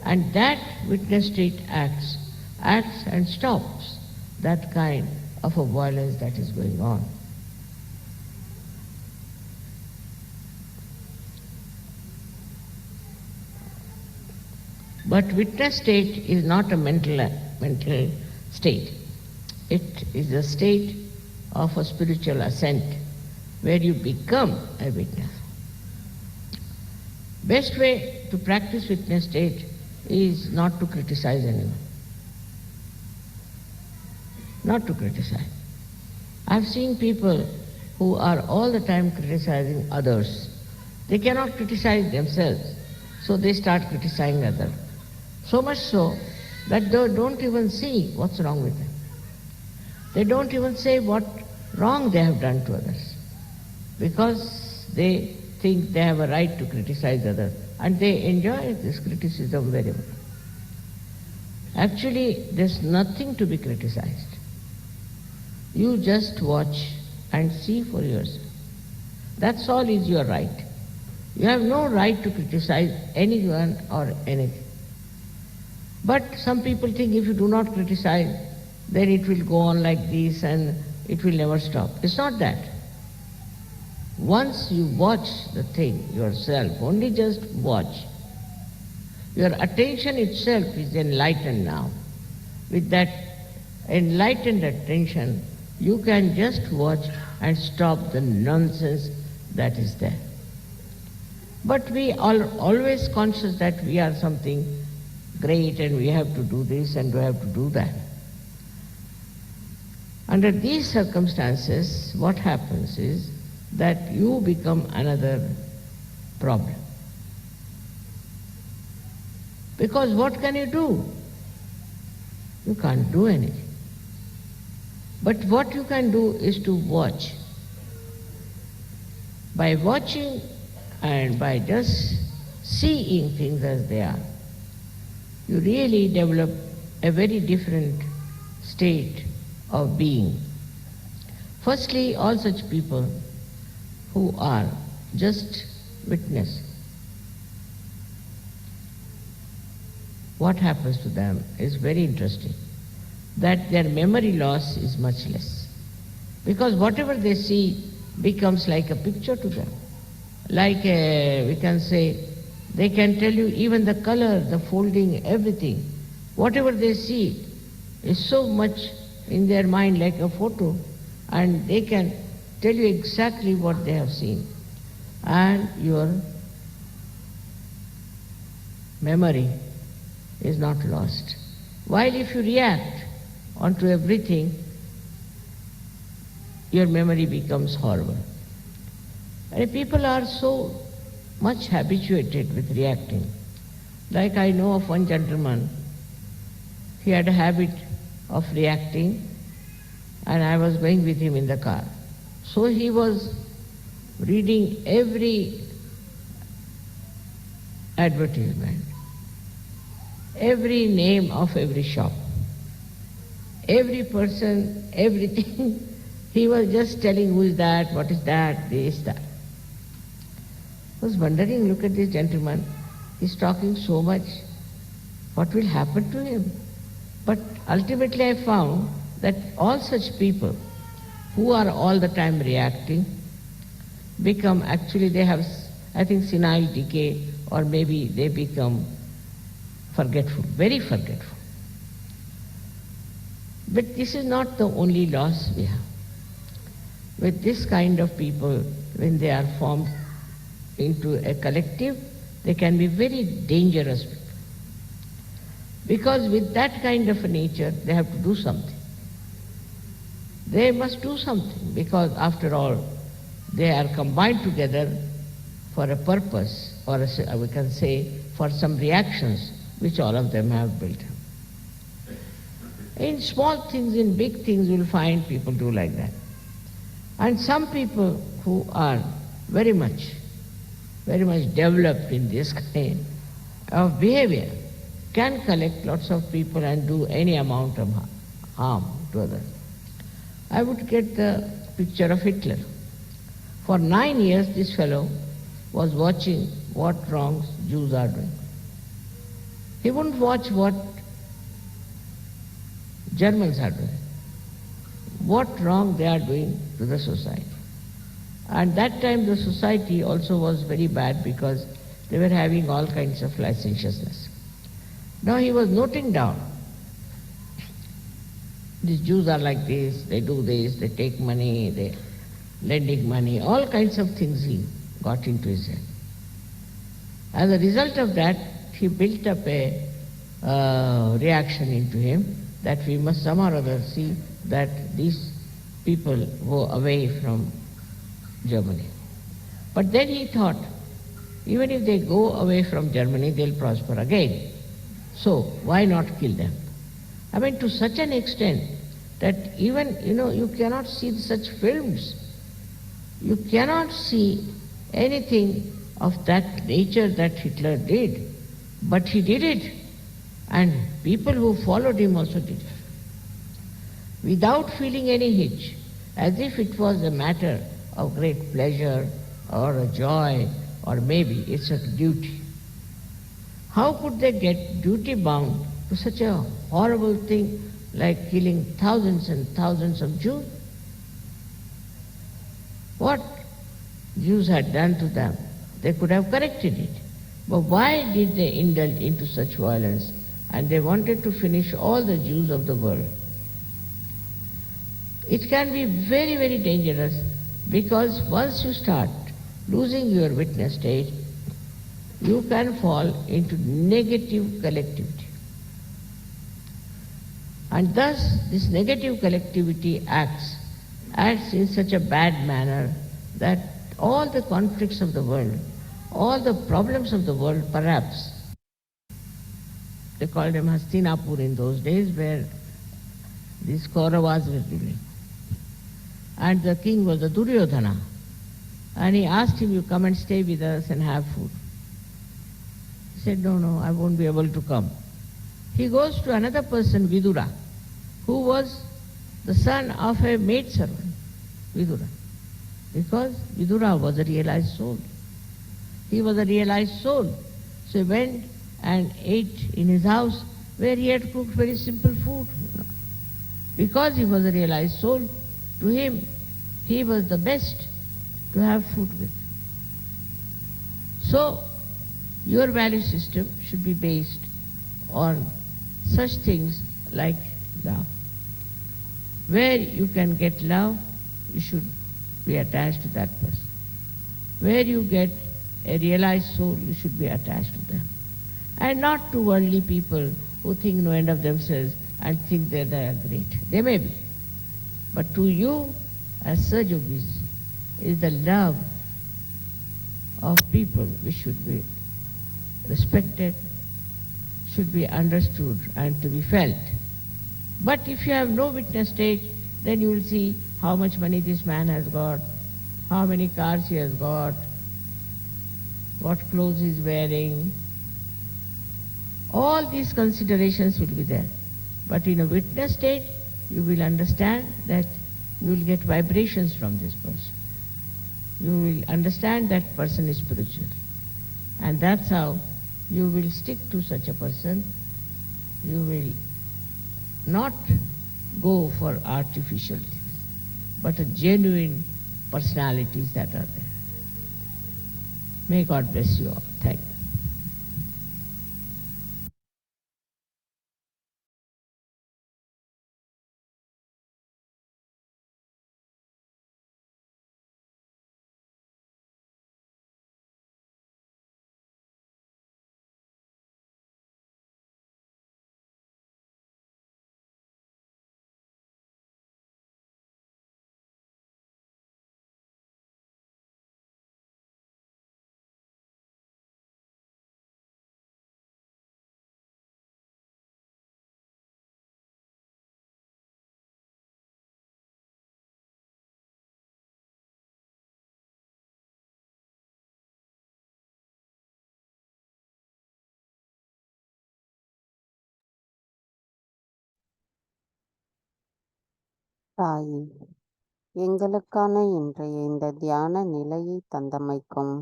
And that witness state acts and stops that kind of a violence that is going on. But witness state is not a mental state. It is a state of a spiritual ascent where you become a witness. Best way to practice witness state is not to criticize anyone. Not to criticize. I've seen people who are all the time criticizing others. They cannot criticize themselves, so they start criticizing others. So much so that they don't even see what's wrong with them. They don't even say what wrong they have done to others, because they think they have a right to criticize others, and they enjoy this criticism very much. Actually, there's nothing to be criticized. You just watch and see for yourself. That's all is your right. You have no right to criticize anyone or anything. But some people think if you do not criticize, then it will go on like this and it will never stop. It's not that. Once you watch the thing yourself, only just watch, your attention itself is enlightened now. With that enlightened attention, you can just watch and stop the nonsense that is there. But we are always conscious that we are something great and we have to do this and we have to do that. Under these circumstances, what happens is that you become another problem. Because what can you do? You can't do anything. But what you can do is to watch. By watching and by just seeing things as they are, you really develop a very different state of being. Firstly, all such people who are just witness, what happens to them is very interesting, that their memory loss is much less. Because whatever they see becomes like a picture to them. Like we can say, they can tell you even the color, the folding, everything. Whatever they see is so much in their mind like a photo, and they can tell you exactly what they have seen. And your memory is not lost. While if you react onto everything, your memory becomes horrible. And people are so much habituated with reacting. Like I know of one gentleman, he had a habit of reacting, and I was going with him in the car. So he was reading every advertisement, every name of every shop, every person, everything. He was just telling who is that, what is that, this, that. I was wondering, look at this gentleman, he's talking so much, what will happen to him? But ultimately I found that all such people who are all the time reacting become, actually they have, I think, senile decay, or maybe they become forgetful, very forgetful. But this is not the only loss we have. With this kind of people, when they are formed into a collective, they can be very dangerous people. Because with that kind of a nature, they have to do something. They must do something, because after all, they are combined together for a purpose, or we can say for some reactions which all of them have built up. In small things, in big things, you will find people do like that. And some people who are very much developed in this kind of behavior can collect lots of people and do any amount of harm to others. I would get the picture of Hitler. For 9 years, this fellow was watching what wrongs Jews are doing. He wouldn't watch what Germans are doing, what wrong they are doing to the society. And that time the society also was very bad, because they were having all kinds of licentiousness. Now he was noting down, these Jews are like this, they do this, they take money, they lending money, all kinds of things he got into his head. As a result of that, he built up a reaction into him that we must somehow or other see that these people go away from Germany. But then he thought, even if they go away from Germany, they'll prosper again. So why not kill them? I mean, to such an extent that even, you cannot see such films. You cannot see anything of that nature that Hitler did. But he did it. And people who followed him also did it. Without feeling any hitch, as if it was a matter of great pleasure or a joy, or maybe it's a duty. How could they get duty bound to such a horrible thing like killing thousands and thousands of Jews? What Jews had done to them, they could have corrected it. But why did they indulge into such violence? And they wanted to finish all the Jews of the world. It can be very, very dangerous, because once you start losing your witness stage, you can fall into negative collectivity. And thus, this negative collectivity acts in such a bad manner that all the conflicts of the world, all the problems of the world, perhaps, they called them Hastinapur in those days, where these Kauravas were ruling. And the king was the Duryodhana. And he asked him, you come and stay with us and have food. He said, no, I won't be able to come. He goes to another person, Vidura, who was the son of a maidservant, Vidura. Because Vidura was a realized soul. He was a realized soul. So he went and ate in his house where he had cooked very simple food. Because he was a realized soul, to him, he was the best to have food with. So, your value system should be based on such things like love. Where you can get love, you should be attached to that person. Where you get a realized soul, you should be attached to them. And not to worldly people who think no end of themselves and think that they are great. They may be. But to you, as Sahajya is the love of people which should be respected, should be understood and to be felt. But if you have no witness stage, then you will see how much money this man has got, how many cars he has got, what clothes he is wearing. All these considerations will be there. But in a witness state, you will understand that you will get vibrations from this person. You will understand that person is spiritual. And that's how you will stick to such a person. You will not go for artificial things, but a genuine personalities that are there. May God bless you all. Thank you. தாயே, எங்களுக்கான இன்றைய இந்த தியான நிலையை தந்தமைக்கும்,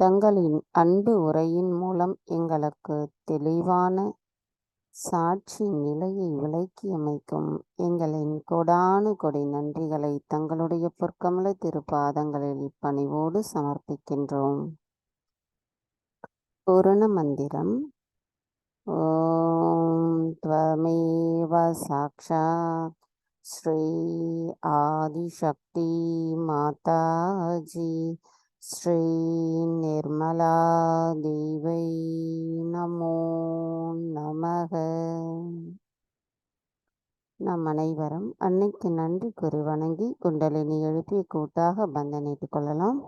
தங்களின் அன்பு உரையின் மூலம் எங்களுக்கு தெளிவான சாட்சி நிலையை விளக்கியமைக்கும் எங்களின் கொடானு கொடி நன்றிகளை தங்களுடைய பொற்கமல திருப்பாதங்களில் பணிவோடு சமர்ப்பிக்கின்றோம். பூரண மந்திரம். ஓம் த்வமேவ சாக்ஷாத் ஸ்ரீ ஆதிசக்தி மாதாஜி ஸ்ரீ நிர்மலா தேவை நமோ நமக. நம் அனைவரும் அன்னைக்கு நன்றி கூறி வணங்கி குண்டலினி எழுப்பிய கூட்டாக பந்தனிட்டுக் கொள்ளலாம்.